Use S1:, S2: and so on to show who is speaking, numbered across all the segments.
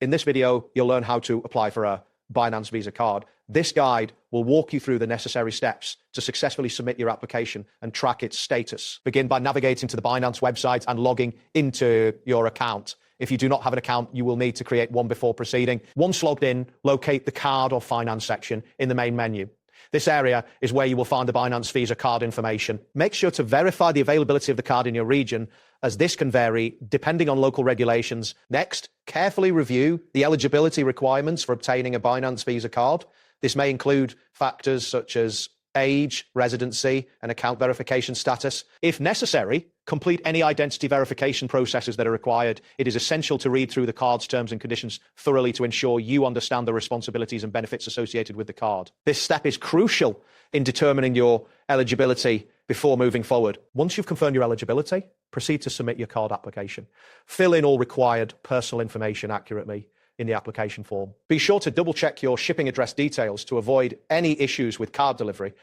S1: In this video, you'll learn how to apply for a Binance Visa Card. This guide will walk you through the necessary steps to successfully submit your application and track its status. Begin by navigating to the Binance website and logging into your account. If you do not have an account, you will need to create one before proceeding. Once logged in, locate the card or finance section in the main menu. This area is where you will find the Binance Visa Card information. Make sure to verify the availability of the card in your region, as this can vary depending on local regulations. Next, carefully review the eligibility requirements for obtaining a Binance Visa Card. This may include factors such as age, residency, and account verification status. If necessary, complete any identity verification processes that are required. It is essential to read through the card's terms and conditions thoroughly to ensure you understand the responsibilities and benefits associated with the card. This step is crucial in determining your eligibility before moving forward. Once you've confirmed your eligibility, proceed to submit your card application. Fill in all required personal information accurately in the application form. Be sure to double check your shipping address details to avoid any issues with card delivery.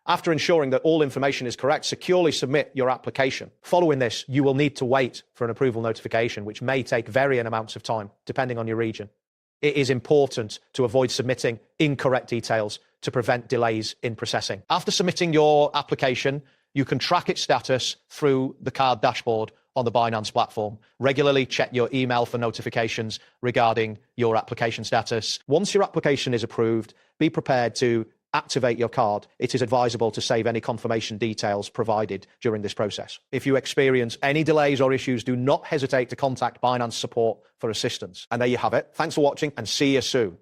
S1: After ensuring that all information is correct, securely submit your application. Following this, you will need to wait for an approval notification, which may take varying amounts of time, depending on your region. It is important to avoid submitting incorrect details to prevent delays in processing. After submitting your application, you can track its status through the card dashboard on the Binance platform. Regularly check your email for notifications regarding your application status. Once your application is approved, be prepared to activate your card. It is advisable to save any confirmation details provided during this process. If you experience any delays or issues, do not hesitate to contact Binance support for assistance. And there you have it. Thanks for watching and see you soon.